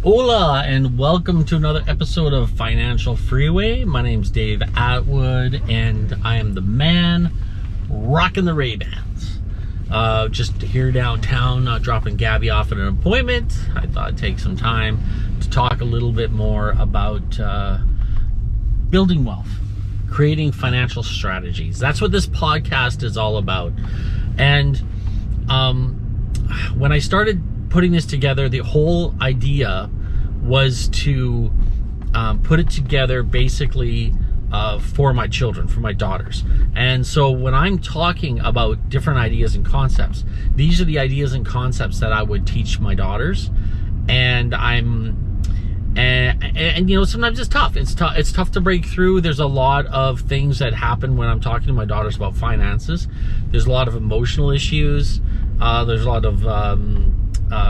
Hola, and welcome to another episode of Financial Freeway. My name's Dave Atwood, and I am the man rocking the Ray-Bans. Just here downtown, dropping Gabby off at an appointment. I thought I'd take some time to talk a little bit more about building wealth, creating financial strategies. That's what this podcast is all about. And when I started putting this together, the whole idea was to put it together basically for my children, for my daughters. And so when I'm talking about different ideas and concepts, these are the ideas and concepts that I would teach my daughters. And and you know, sometimes it's tough. It's tough to break through. There's a lot of things that happen when I'm talking to my daughters about finances. There's a lot of emotional issues. There's a lot of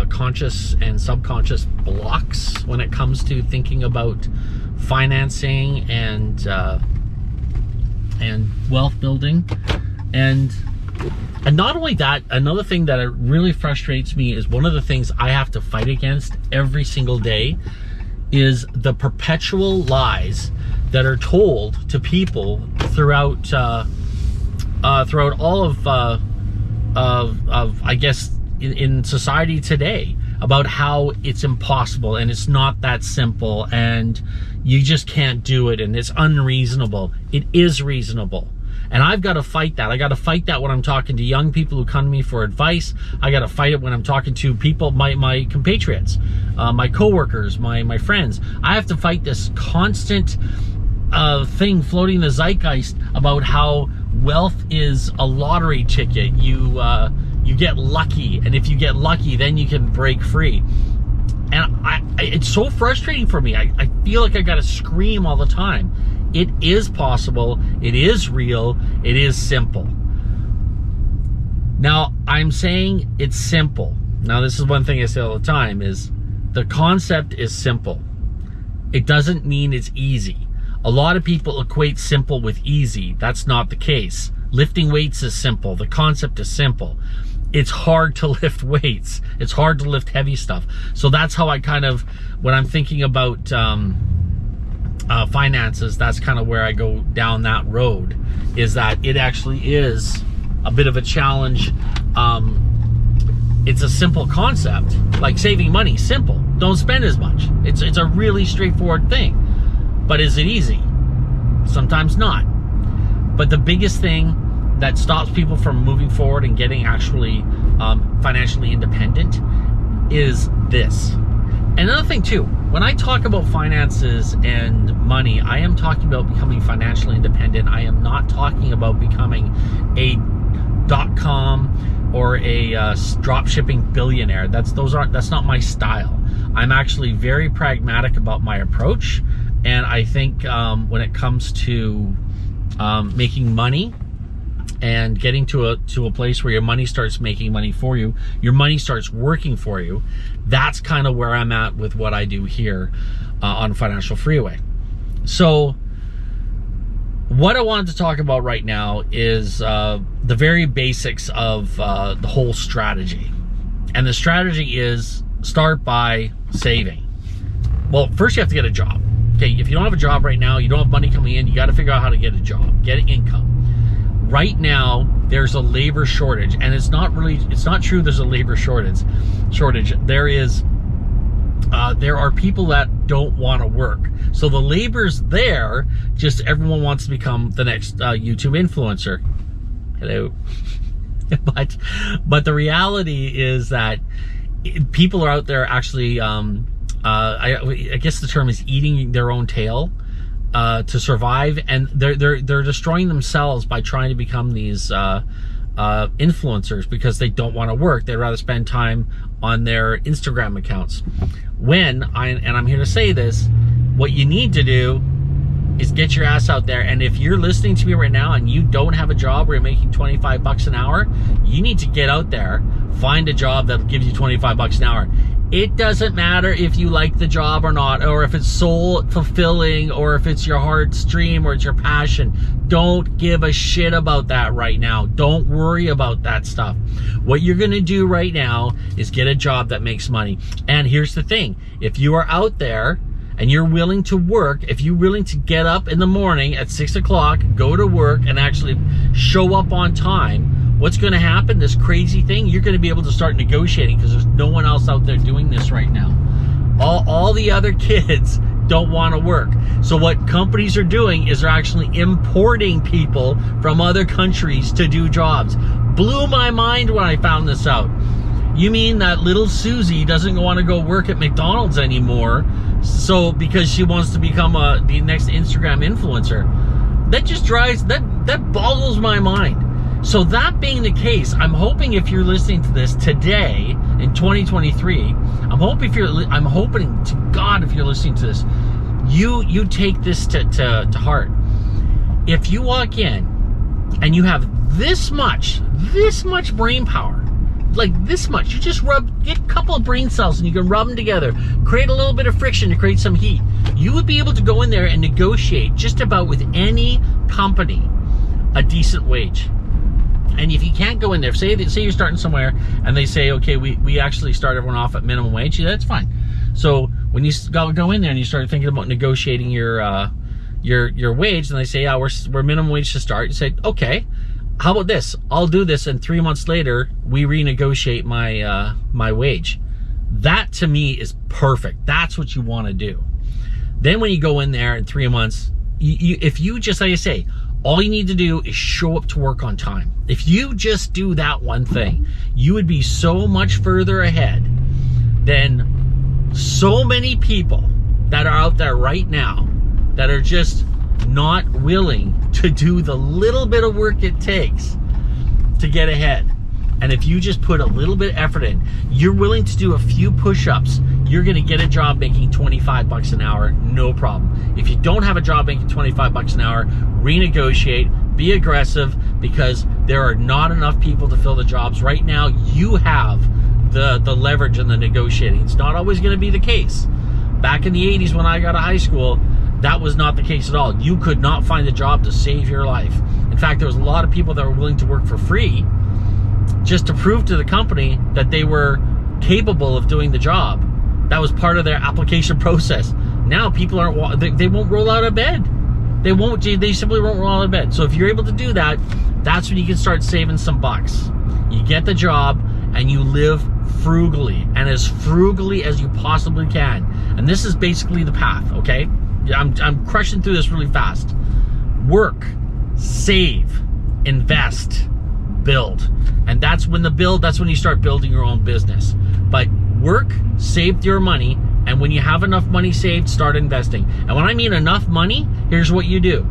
conscious and subconscious blocks when it comes to thinking about financing and wealth building. And not only that, another thing that really frustrates me is one of the things I have to fight against every single day is the perpetual lies that are told to people throughout all of I guess in society today, about how it's impossible and it's not that simple and you just can't do it and it's unreasonable. It is reasonable. And I've got to fight that. I got to fight that when I'm talking to young people who come to me for advice. I got to fight it when I'm talking to people, my compatriots, my coworkers, my friends. I have to fight this constant thing floating in the zeitgeist about how wealth is a lottery ticket. You get lucky, and if you get lucky, then you can break free. And it's so frustrating for me. I feel like I got to scream all the time. It is possible. It is real. It is simple. Now, I'm saying it's simple. Now, this is one thing I say all the time, is the concept is simple. It doesn't mean it's easy. A lot of people equate simple with easy. That's not the case. Lifting weights is simple. The concept is simple. It's hard to lift weights. It's hard to lift heavy stuff. So that's how I kind of, when I'm thinking about finances, that's kind of where I go down that road, is that it actually is a bit of a challenge. It's a simple concept, like saving money. Simple. Don't spend as much. It's a really straightforward thing. But is it easy? Sometimes not. But the biggest thing that stops people from moving forward and getting actually financially independent is this. Another thing too, when I talk about finances and money, I am talking about becoming financially independent. I am not talking about becoming a .com or a drop shipping billionaire. That's not my style. I'm actually very pragmatic about my approach, and I think when it comes to making money and getting to a place where your money starts making money for you, your money starts working for you, that's kind of where I'm at with what I do here on Financial Freeway. So what I wanted to talk about right now is the very basics of the whole strategy. And the strategy is start by saving. Well, first you have to get a job. Okay, if you don't have a job right now, you don't have money coming in, you got to figure out how to get a job, get an income. Right now, there's a labor shortage, and it's not true there's a labor shortage. There are people that don't want to work. So the labor's there, just everyone wants to become the next YouTube influencer. Hello. But the reality is that people are out there actually, I guess the term is eating their own tail. To survive, and they're destroying themselves by trying to become these influencers because they don't want to work. They'd rather spend time on their Instagram accounts. I'm here to say this, what you need to do is get your ass out there. And if you're listening to me right now and you don't have a job where you're making 25 bucks an hour, you need to get out there, find a job that'll give you 25 bucks an hour. It doesn't matter if you like the job or not, or if it's soul fulfilling, or if it's your heart's dream, or it's your passion. Don't give a shit about that right now. Don't worry about that stuff. What you're gonna do right now is get a job that makes money. And here's the thing, if you are out there and you're willing to work, if you're willing to get up in the morning at 6 o'clock, go to work and actually show up on time, what's going to happen, this crazy thing, you're going to be able to start negotiating, because there's no one else out there doing this right now. All the other kids don't want to work. So what companies are doing is they're actually importing people from other countries to do jobs. Blew my mind when I found this out. You mean that little Susie doesn't want to go work at McDonald's anymore, so because she wants to become the next Instagram influencer? That just that boggles my mind. So that being the case, I'm hoping if you're listening to this today in 2023, I'm hoping to God, if you're listening to this, you take this to heart. If you walk in and you have this much brain power, like this much, you just get a couple of brain cells and you can rub them together, create a little bit of friction to create some heat. You would be able to go in there and negotiate just about with any company a decent wage. And if you can't go in there, say you're starting somewhere and they say, okay, we actually start everyone off at minimum wage, yeah, that's fine. So when you go in there and you start thinking about negotiating your wage, and they say, yeah, we're minimum wage to start, you say, okay, how about this? I'll do this, and 3 months later, we renegotiate my wage. That to me is perfect. That's what you want to do. Then when you go in there in 3 months, if you just, like I say, all you need to do is show up to work on time. If you just do that one thing, you would be so much further ahead than so many people that are out there right now that are just not willing to do the little bit of work it takes to get ahead. And if you just put a little bit of effort in, you're willing to do a few push-ups, you're gonna get a job making 25 bucks an hour, no problem. If you don't have a job making 25 bucks an hour, renegotiate, be aggressive, because there are not enough people to fill the jobs. Right now, you have the leverage in the negotiating. It's not always gonna be the case. Back in the 80s when I got out of high school, that was not the case at all. You could not find a job to save your life. In fact, there was a lot of people that were willing to work for free just to prove to the company that they were capable of doing the job. That was part of their application process. Now people aren't, they won't roll out of bed. They simply won't roll out of bed. So if you're able to do that, that's when you can start saving some bucks. You get the job and you live frugally, and as frugally as you possibly can. And this is basically the path, okay? I'm crushing through this really fast. Work, save, invest, build. And that's when you start building your own business. But work, save your money, and when you have enough money saved, start investing. And when I mean enough money, here's what you do.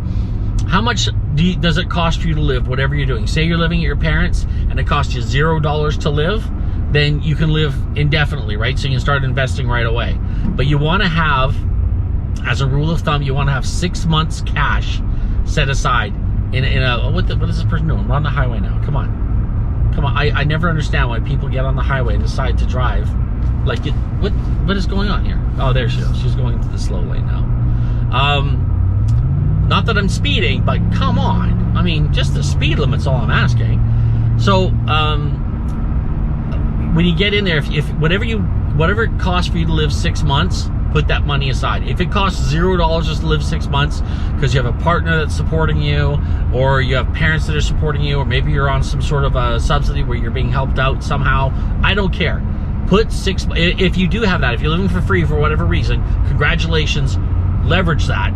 How much does it cost for you to live, whatever you're doing? Say you're living at your parents and it costs you $0 to live, then you can live indefinitely, right? So you can start investing right away. But you want to have, as a rule of thumb, you want to have 6 months cash set aside in a, what is this person doing? We're on the highway now. Come on. I never understand why people get on the highway and decide to drive. Like, what is going on here? Oh, there she is. She's going to the slow lane now. Not that I'm speeding, but come on. I mean, just the speed limit's all I'm asking. So, when you get in there, if whatever it costs for you to live 6 months, put that money aside. If it costs $0 just to live 6 months because you have a partner that's supporting you, or you have parents that are supporting you, or maybe you're on some sort of a subsidy where you're being helped out somehow, I don't care. If you do have that, if you're living for free for whatever reason, congratulations, leverage that.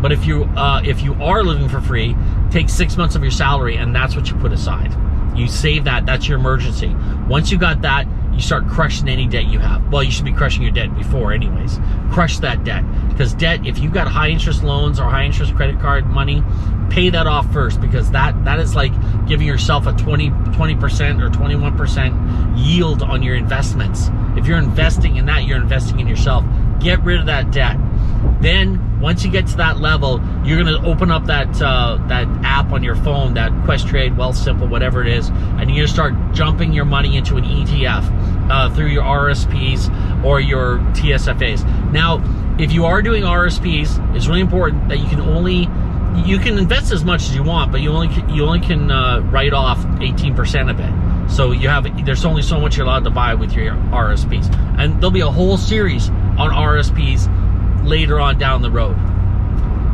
But if you are living for free, take 6 months of your salary and that's what you put aside. You save that, that's your emergency. Once you got that, you start crushing any debt you have. Well, you should be crushing your debt before anyways. Crush that debt. Because debt, if you've got high interest loans or high interest credit card money, pay that off first, because that is like giving yourself a 20% or 21% yield on your investments. If you're investing in that, you're investing in yourself. Get rid of that debt. Then, once you get to that level, you're going to open up that app on your phone, that Questrade, Wealthsimple, whatever it is, and you're going to start jumping your money into an ETF through your RSPs or your TSFAs. Now, if you are doing RSPs, it's really important that you can invest as much as you want, but you only can write off 18% of it. So there's only so much you're allowed to buy with your RSPs, and there'll be a whole series on RSPs later on down the road.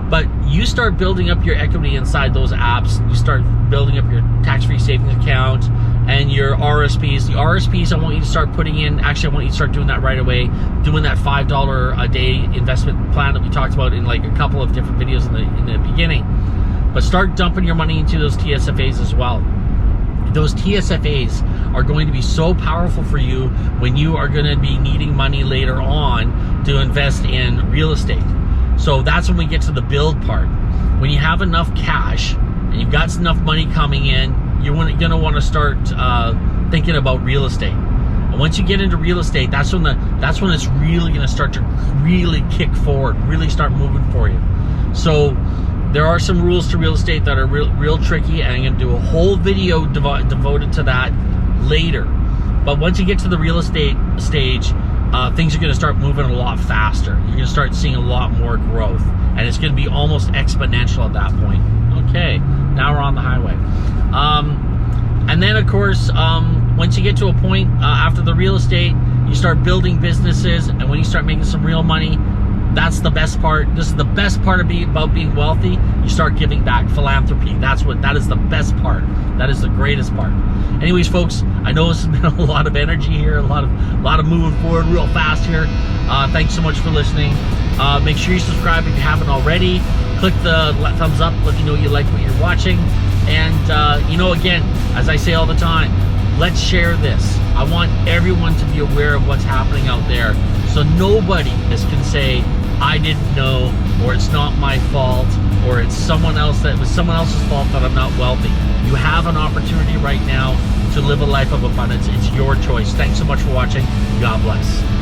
But you start building up your equity inside those apps. You start building up your tax-free savings account and your RSPs. The RSPs, I want you to start putting in. Actually, I want you to start doing that right away. Doing that $5 a day investment plan that we talked about in like a couple of different videos in the beginning. But start dumping your money into those TSFAs as well. Those TSFAs are going to be so powerful for you when you are going to be needing money later on to invest in real estate. So that's when we get to the build part. When you have enough cash and you've got enough money coming in, you're going to want to start thinking about real estate. And once you get into real estate, that's when it's really going to start to really kick forward, really start moving for you. So there are some rules to real estate that are real tricky, and I'm going to do a whole video devoted to that later. But once you get to the real estate stage, things are going to start moving a lot faster. You're going to start seeing a lot more growth, and it's going to be almost exponential at that point. Okay, now we're on the highway. And then, of course, once you get to a point after the real estate, you start building businesses, and when you start making some real money, that's the best part. This is the best part about being wealthy. You start giving back. Philanthropy. That is the best part. That is the greatest part. Anyways, folks, I know this has been a lot of energy here, a lot of moving forward real fast here. Thanks so much for listening. Make sure you subscribe if you haven't already. Click the thumbs up, let me know you like what you're watching. And again, as I say all the time, let's share this. I want everyone to be aware of what's happening out there, so nobody can say, I didn't know, or it's not my fault, or it was someone else's fault that I'm not wealthy. You have an opportunity right now to live a life of abundance. It's your choice. Thanks so much for watching. God bless.